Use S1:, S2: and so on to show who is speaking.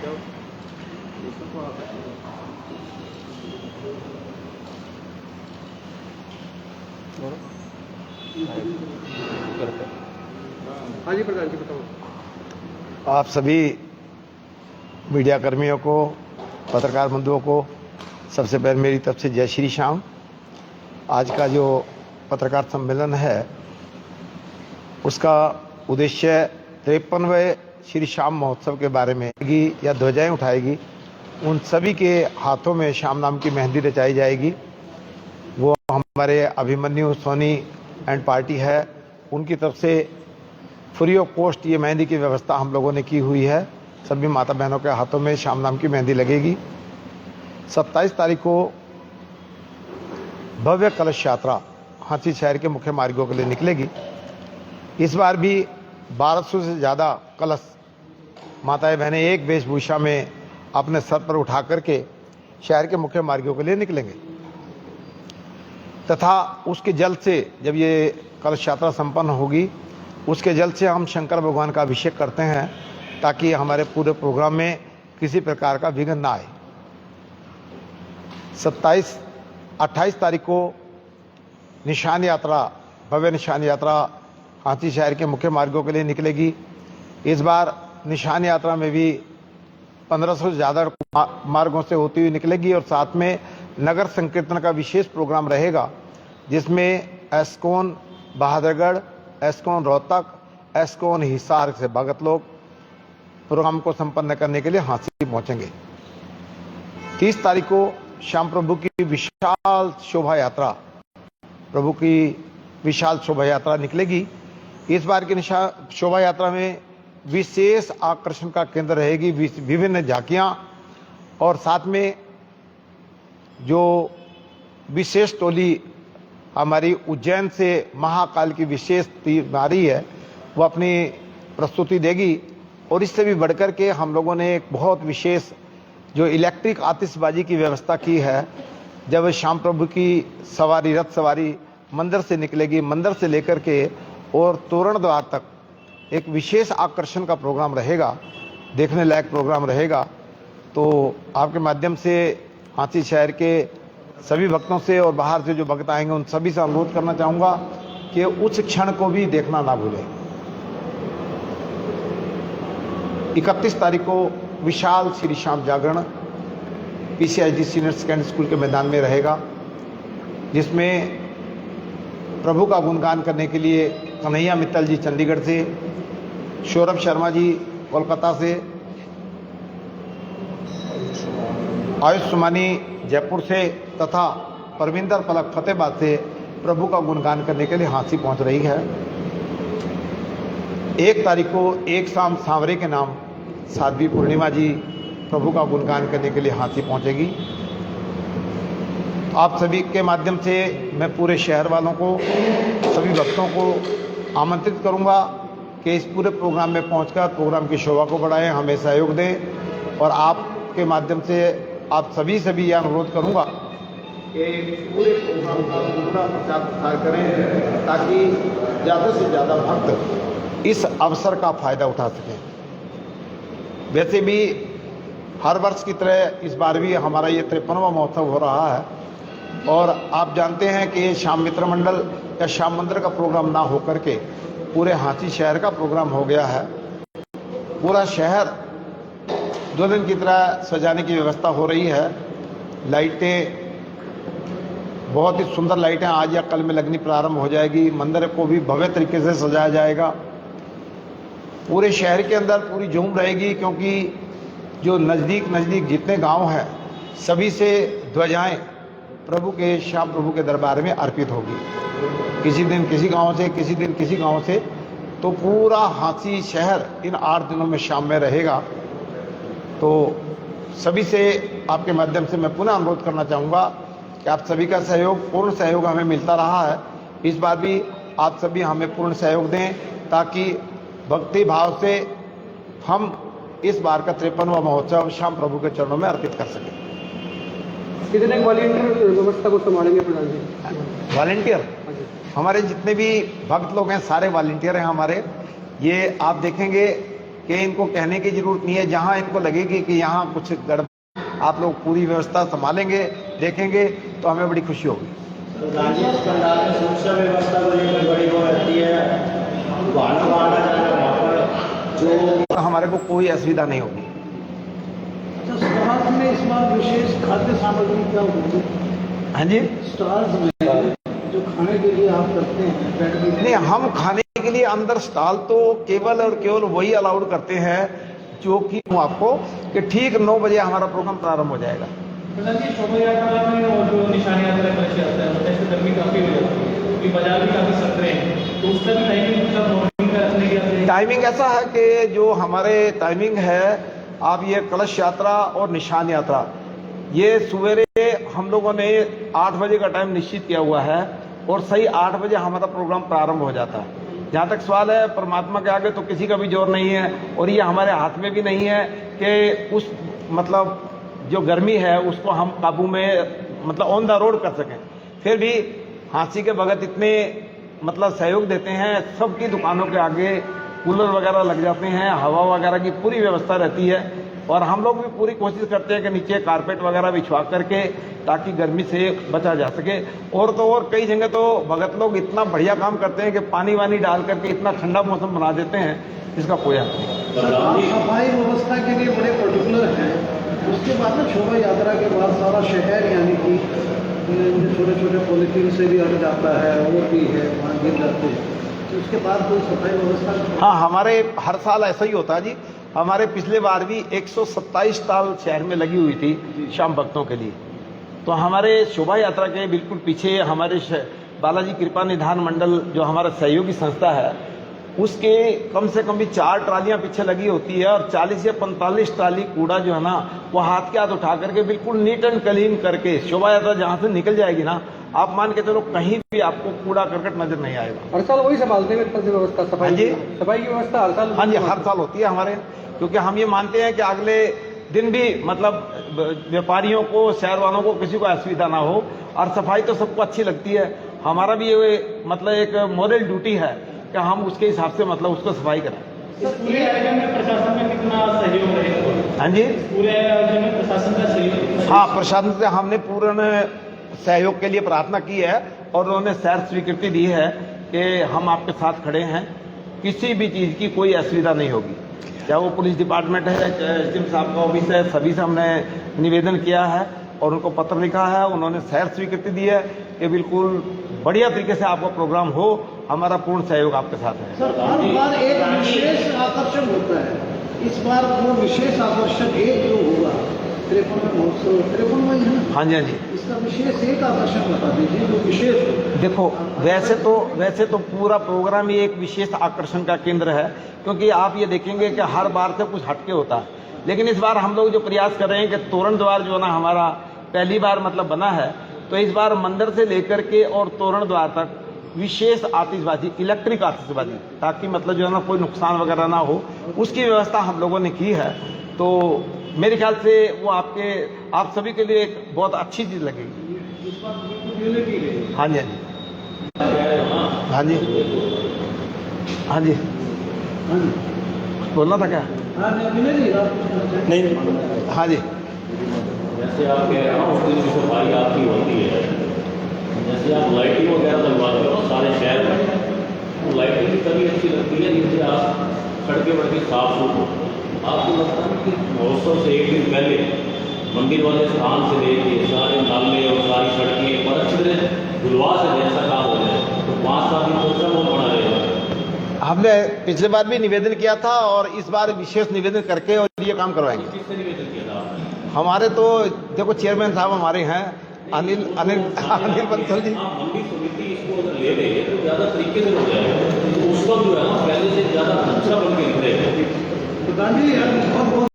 S1: हाँ जी प्रधान जी बताओ।
S2: आप सभी मीडिया कर्मियों को, पत्रकार बंधुओं को सबसे पहले मेरी तरफ से जय श्री श्याम। आज का जो पत्रकार सम्मेलन है उसका उद्देश्य 53वें श्री श्याम महोत्सव के बारे में या ध्वजाएं उठाएगी, उन सभी के हाथों में श्याम नाम की मेहंदी रचाई जाएगी। वो हमारे अभिमन्यु सोनी एंड पार्टी है, उनकी तरफ से फ्री ऑफ कॉस्ट ये मेहंदी की व्यवस्था हम लोगों ने की हुई है। सभी माता बहनों के हाथों में श्याम नाम की मेहंदी लगेगी। 27 तारीख को भव्य कलश यात्रा हाथी शहर के मुख्य मार्गों के लिए निकलेगी। इस बार भी 1200 से ज़्यादा कलश माताएं बहनें एक वेशभूषा में अपने सर पर उठा करके शहर के मुख्य मार्गों के लिए निकलेंगे तथा उसके जल से जब ये कलश यात्रा संपन्न होगी उसके जल से हम शंकर भगवान का अभिषेक करते हैं ताकि हमारे पूरे प्रोग्राम में किसी प्रकार का विघ्न ना आए। 28 तारीख को निशान यात्रा, भव्य निशान यात्रा हाथी शहर के मुख्य मार्गों के लिए निकलेगी। इस बार निशान यात्रा में भी 1500 से ज़्यादा मार्गों से होती हुई निकलेगी और साथ में नगर संकीर्तन का विशेष प्रोग्राम रहेगा जिसमें एस्कॉन बहादुरगढ़, एस्कॉन रोहतक, एस्कॉन हिसार से भगत लोग प्रोग्राम को संपन्न करने के लिए हाथी पहुंचेंगे। 30 तारीख को श्याम प्रभु की विशाल शोभा यात्रा, प्रभु की विशाल शोभा यात्रा निकलेगी। इस बार की शोभा यात्रा में विशेष आकर्षण का केंद्र रहेगी विभिन्न झांकियां और साथ में जो विशेष टोली हमारी उज्जैन से महाकाल की विशेष तीमारी है वो अपनी प्रस्तुति देगी। और इससे भी बढ़कर के हम लोगों ने एक बहुत विशेष जो इलेक्ट्रिक आतिशबाजी की व्यवस्था की है। जब श्याम प्रभु की सवारी, रथ सवारी मंदिर से निकलेगी, मंदिर से लेकर के और तोरण द्वार तक एक विशेष आकर्षण का प्रोग्राम रहेगा, देखने लायक प्रोग्राम रहेगा। तो आपके माध्यम से हाथी शहर के सभी भक्तों से और बाहर से जो भक्त आएंगे उन सभी से अनुरोध करना चाहूँगा कि उस क्षण को भी देखना ना भूलें। 31 तारीख को विशाल श्री श्याम जागरण PCID सीनियर सेकेंडरी स्कूल के मैदान में रहेगा जिसमें प्रभु का गुणगान करने के लिए कन्हैया मित्तल जी चंडीगढ़ से, सौरभ शर्मा जी कोलकाता से, आयुष सुमानी जयपुर से तथा परविंदर पलक फतेहाबाद से प्रभु का गुणगान करने के लिए हाथी पहुंच रही है। 1 तारीख को एक शाम सांवरे के नाम साध्वी पूर्णिमा जी प्रभु का गुणगान करने के लिए हाथी पहुंचेगी। आप सभी के माध्यम से मैं पूरे शहर वालों को, सभी भक्तों को आमंत्रित करूंगा कि इस पूरे प्रोग्राम में पहुंचकर प्रोग्राम की शोभा को बढ़ाएं, हमें सहयोग दें। और आपके माध्यम से आप सभी से भी यह अनुरोध करूंगा कि पूरे प्रोग्राम का पूरा प्रचार प्रसार करें ताकि ज़्यादा से ज़्यादा भक्त इस अवसर का फायदा उठा सकें। वैसे भी हर वर्ष की तरह इस बार भी हमारा ये 53वां महोत्सव हो रहा है और आप जानते हैं कि श्याम मित्र मंडल या श्याम मंदिर का प्रोग्राम ना होकर के पूरे हाथी शहर का प्रोग्राम हो गया है। पूरा शहर दुल्हन की तरह सजाने की व्यवस्था हो रही है। लाइटें, बहुत ही सुंदर लाइटें आज या कल में लगनी प्रारंभ हो जाएगी। मंदिर को भी भव्य तरीके से सजाया जाएगा। पूरे शहर के अंदर पूरी झूम रहेगी क्योंकि जो नज़दीक जितने गांव हैं सभी से ध्वजाएं प्रभु के, श्याम प्रभु के दरबार में अर्पित होगी। किसी दिन किसी गांव से, किसी दिन किसी गांव से, तो पूरा हाथी शहर इन 8 दिनों में शाम में रहेगा। तो सभी से आपके माध्यम से मैं पुनः अनुरोध करना चाहूँगा कि आप सभी का सहयोग, पूर्ण सहयोग हमें मिलता रहा है। इस बार भी आप सभी हमें पूर्ण सहयोग दें ताकि भक्ति भाव से हम इस बार का 53वां महोत्सव श्याम प्रभु के चरणों में अर्पित कर सकें।
S1: कितने वॉलंटियर व्यवस्था को संभालेंगे प्रधान जी?
S2: वॉलंटियर हमारे जितने भी भक्त लोग हैं सारे वॉलंटियर हैं हमारे। ये आप देखेंगे कि इनको कहने की जरूरत नहीं है। जहां इनको लगेगी कि यहाँ कुछ गड़बड़, आप लोग पूरी व्यवस्था संभालेंगे, देखेंगे तो हमें बड़ी खुशी होगी।
S3: राजेश पंडाल में सुरक्षा व्यवस्था को लेकर बड़ी वो रहती है, वहाँ पर जो
S2: हमारे को कोई असुविधा नहीं होगी।
S4: अच्छा, स्टार्स में इस बार विशेष खाद्य सामग्री क्या होगी?
S2: हाँ जी,
S4: स्टार्स में जो खाने के लिए आप करते हैं बैठ के,
S2: नहीं, हम खाने के लिए अंदर स्टॉल तो केवल और केवल वही अलाउड करते हैं जो कि आपको कि ठीक 9 बजे हमारा प्रोग्राम प्रारंभ हो जाएगा।
S5: प्रधान जी, शोभा यात्रा में और जो निशान यात्रा कलश यात्रा है, ऐसे गर्मी काफ़ी हो जाती है क्योंकि बाजार भी काफ़ी सकते हैं, तो उसका भी टाइमिंग मतलब मॉर्निंग का रखने के
S2: टाइमिंग ऐसा है कि जो हमारे टाइमिंग है, आप ये कलश यात्रा और निशान यात्रा, ये सवेरे हम लोगों ने 8 बजे का टाइम निश्चित किया हुआ है और सही 8 बजे हमारा प्रोग्राम प्रारंभ हो जाता है। जहाँ तक सवाल है, परमात्मा के आगे तो किसी का भी जोर नहीं है और ये हमारे हाथ में भी नहीं है कि उस मतलब जो गर्मी है उसको हम काबू में मतलब ऑन द रोड कर सकें। फिर भी हांसी के भगत इतने मतलब सहयोग देते हैं, सबकी दुकानों के आगे कूलर वगैरह लग जाते हैं, हवा वगैरह की पूरी व्यवस्था रहती है और हम लोग भी पूरी कोशिश करते हैं कि नीचे कारपेट वगैरह बिछवा करके ताकि गर्मी से बचा जा सके। और तो और कई जगह तो भगत लोग इतना बढ़िया काम करते हैं कि पानी वानी डाल करके इतना ठंडा मौसम बना देते हैं, इसका कोई अर्थ नहीं।
S4: सफाई व्यवस्था के लिए बड़े पर्टिकुलर हैं। उसके बाद में शोभा यात्रा के बाद सारा शहर यानी कि छोटे छोटे पॉलिथीन से भी हट जाता है और भी है, वहाँ गिर जाते हैं, तो उसके बाद कोई सफाई व्यवस्था?
S2: हाँ, हमारे हर साल ऐसा ही होता है जी। हमारे पिछले बार भी 127 स्टॉल शहर में लगी हुई थी शाम भक्तों के लिए। तो हमारे शोभा यात्रा के बिल्कुल पीछे हमारे बालाजी कृपा निधान मंडल जो हमारा सहयोगी संस्था है, उसके कम से कम भी 4 ट्रालियां पीछे लगी होती है और 40 या 45 ट्राली कूड़ा जो है ना वो हाथ के हाथ उठा करके बिल्कुल नीट एंड क्लीन करके शोभा यात्रा जहाँ से निकल जाएगी ना, आप मान के चलो कहीं भी आपको कूड़ा करकट नजर नहीं आएगा।
S1: हर साल वही संभालते हैं व्यवस्था, सफाई
S2: हाँ जी,
S1: सफाई की व्यवस्था हर साल?
S2: हाँ जी, हर साल होती है हमारे, क्योंकि हम ये मानते हैं कि अगले दिन भी मतलब व्यापारियों को, शहर वालों को किसी को असुविधा ना हो और सफाई तो सबको अच्छी लगती है। हमारा भी ये मतलब एक मॉरल ड्यूटी है कि हम उसके हिसाब से मतलब उसको सफाई करें।
S5: पूरे आयोजन में प्रशासन में कितना सहयोग रहेगा?
S2: हाँ जी,
S5: पूरे आयोजन में प्रशासन का सहयोग?
S2: हाँ, प्रशासन से हमने पूर्ण सहयोग के लिए प्रार्थना की है और उन्होंने सैर स्वीकृति दी है कि हम आपके साथ खड़े हैं, किसी भी चीज़ की कोई असुविधा नहीं होगी। चाहे वो पुलिस डिपार्टमेंट है, चाहे एसडीएम साहब का ऑफिस है, सभी से हमने निवेदन किया है और उनको पत्र लिखा है। उन्होंने सैर स्वीकृति दी है कि बिल्कुल बढ़िया तरीके से आपका प्रोग्राम हो, हमारा पूर्ण सहयोग आपके साथ है।
S4: सर, हर बार एक विशेष आकर्षण होता है, इस बार वो विशेष आकर्षण एक जो होगा 53वां महोत्सव, 53वां ही है ना?
S2: हाँ जी, हाँ जी।
S4: इसका विशेष एक आकर्षण बता दीजिए जो विशेष हो।
S2: देखो, वैसे तो पूरा प्रोग्राम ही एक विशेष आकर्षण का केंद्र है, क्योंकि आप ये देखेंगे कि हर बार से कुछ हटके होता है। लेकिन इस बार हम लोग जो प्रयास कर रहे हैं कि तोरण द्वार जो ना हमारा पहली बार मतलब बना है, तो इस बार मंदिर से लेकर के और तोरण द्वार तक विशेष आतिशबाजी, इलेक्ट्रिक आतिशबाजी, ताकि मतलब जो है ना कोई नुकसान वगैरह ना हो, उसकी व्यवस्था हम लोगों ने की है। तो मेरे ख्याल से वो आप सभी के लिए एक बहुत अच्छी चीज़ लगेगी। हाँ जी, हाँ जी, हाँ जी, हाँ जी, बोलना था क्या? नहीं, हाँ जी।
S3: जैसे आप कह रहे हो उस दिन की सफाई आपकी होती है, जैसे आप लाइटिंग वगैरह लगवाते हो सारे शहर में, तो लाइटिंग भी तभी अच्छी लगती है जिससे आप सड़कें वड़कें साफ सुथ हो। आपको लगता है कि महोत्सव से एक दिन पहले मंदिर वाले स्थान से लेके सारे नाले और सारी सड़कें और अच्छी तरह गुलवा से जैसा काम हो जाए तो 5-7 दिन तो सब बहुत बड़ा रहेगा।
S2: हमने पिछले बार भी निवेदन किया था और इस बार विशेष निवेदन करके और ये काम करवाएंगे।
S3: किससे निवेदन किया था आपने?
S2: हमारे तो देखो चेयरमैन साहब हमारे हैं अनिल बंसल जी।
S3: मंदिर समिति इसको अगर ले लेंगे तो ज़्यादा तरीके से हो जाएगा, तो उसका जो है ना पहले से ज़्यादा अच्छा बन के निकलेगा।
S4: प्रधान जी, बहुत